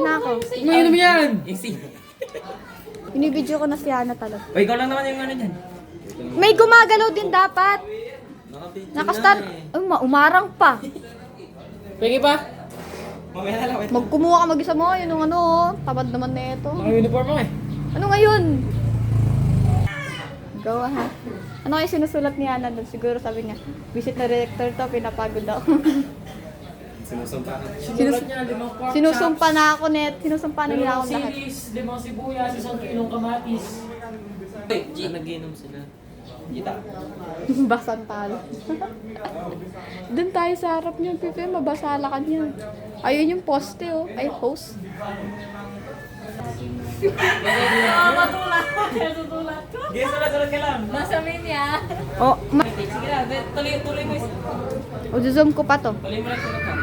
na ako. Ano naman yan? Binibidyo ko na si Hana talaga. O, ikaw lang naman yung ano dyan. May gumagalaw din dapat. Nakastart. Ay, umarang pa. Pwede pa? Mamaya na lang. Magkumuha ka mag-isa mo. Yun yung ano, tamad naman na ito. Naka-uniform mo eh. Ano ngayon? Gawa ha. Ano kayo sinusulat ni Hana doon? Siguro sabi niya, visit na director to, pinapagod ako. Sinusumpa ka. Sinus- niya, 5 pork Sinusumpa na ako net. Sinusumpa na nila ako lahat. Silis, 5 sibuyas, 1 kilong kamatis. Nag-inom sila. Kita. Basang talo. Doon tayo sa harap niyan, Pipe. Mabasalakan yan. Ayun yung poste, oh. Ay, post. Matulak ko, kaya tutulak ko. Sige, sulat ka lang. Masamin niya. Oh, Sige lang, tuloy mo. zoom ko pa to. Tuloy mo lang sulat ka.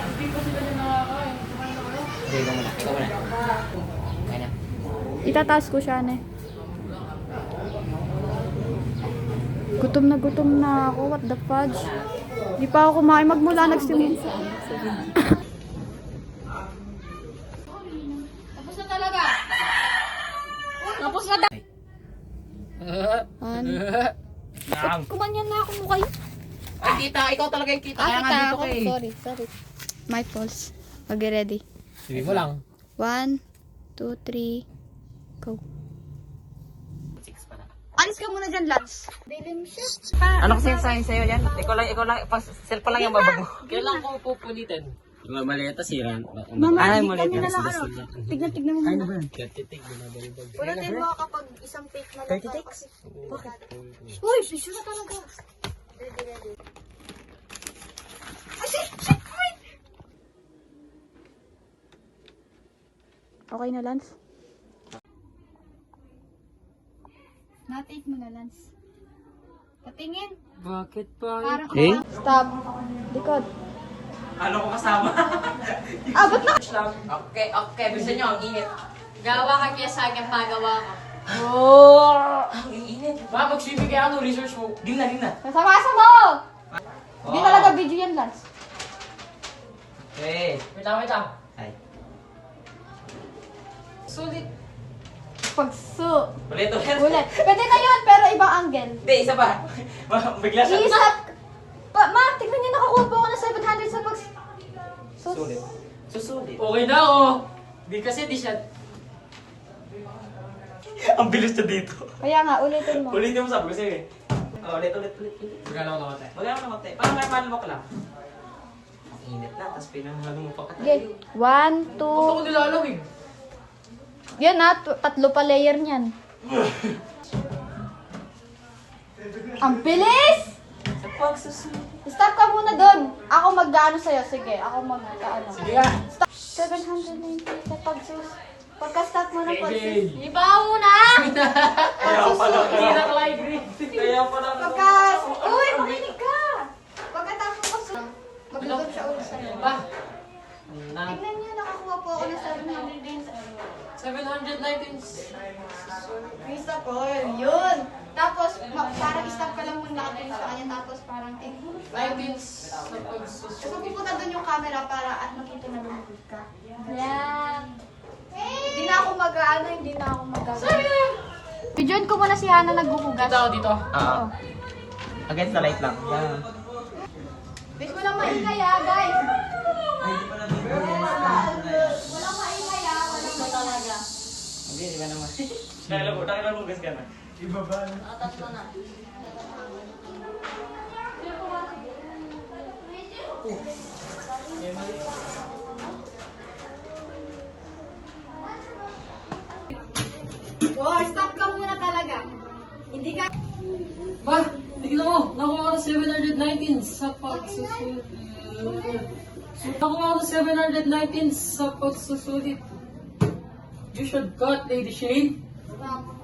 Hindi pa sila niya nakakain. Okay, ikaw muna. Okay na. Itataas ko siya, ne. Gutom na ako. What the fudge? Di pa ako kumain. Magmula nagsimula. Tapos na talaga. Tapos na Kumanyan na ako mo kayo. Ay, kita. Ikaw talaga yung kita. Kaya nga Kita dito ako. ka eh. Sorry. My pulse. Mag-ready. Sige mo lang. 1, 2, 3, go. 6 pa na. Alis ka muna dyan, Lance. Dilim siya. Ano kasi yung sign sa'yo yan? Ikaw lang. Cellphone lang yung babag mo. Kailan ko pupulitin? Maleta siran. Mama, Ay, tignan maleta na lang ano. Tignan mo muna. Titik, binabalibag. Ulitin mo kapag isang take na lang. 30 takes? Bakit? Uy, sisyo na talaga. Ready. Ay, shit! Wait! Okay na, Lance? Na-take mo na, Lance. Patingin. Bakit pa? Parang Stop. Likod. Ano ko kasama? Abot na! Okay. Bisa nyo, ang init. Gawa ka kaya sa akin, pagawa ko. Ang init. Ba, mag-swimming kaya ano, research mo. Din na. Nasabasa mo! Hindi talaga video yan, Lance. Okay. Wait lang. Ay. Sulit. Pagsu. Ulit. Ulit. Pwede na yun, pero ibang angle. Hindi, isa pa. Bigla siya. I-stop. Ma, tignan niyo, nakakuha po ako ng 700 sa pag... Susulit. Okay na ako. Di kasi di siya. Ang bilis niya dito. Kaya nga, ulitin mo. Ulitin mo sabi ko sa'yo eh. Ulit. Magkano ko naman tayo? Magkano naman tayo? Parang may palmok lang. Ang init na, tapos pinanghalo mo pa ka. Okay. 1, 2... Ba't ako nilalamig? Yan na, tatlo pa layer niyan. Ang bilis! Sa pagsusulit. Stop ka muna doon. Ako mag-ano sa'yo. Sige, ako mag-ano. Sige nga. Stop. 790 sa pagsus. Pagka-stop mo ng pagsus. Hey, Iba muna! Kaya pala Hindi na live green. Kaya pala Pagka... Uy, makinig ka! Pagkatapos ko sa... Mag-lugod siya ulit sa'yo. Ba? Tignan niyo, nakakuha po ako ng 700. 719. Stop ko, yun. Tapos, parang stop ka lang muna nakatingin sa kanya. Tapos parang... 19 sa pagsusunod. So, pupunta doon yung camera para at makita na lumabot ka. Yeah. Hindi na ako mag-ano, hindi na ako mag-ano. Videoan ko muna si Hana naghuhugas. Dito. Oo. Against the light lang. Yeah. Bis mo lang maingay ha, guys. Walang maingay ha, walang talaga. Hindi, di ba naman? Dahil mo gas ka na. Tatlo na. Oh, stop ka muna talaga. Hindi ka... Ba? Tignan mo. Nakuha ko 719 sa pagsusulit. Nakuha ko 719 sa pagsusulit. You should cut, Lady Shane. Stop.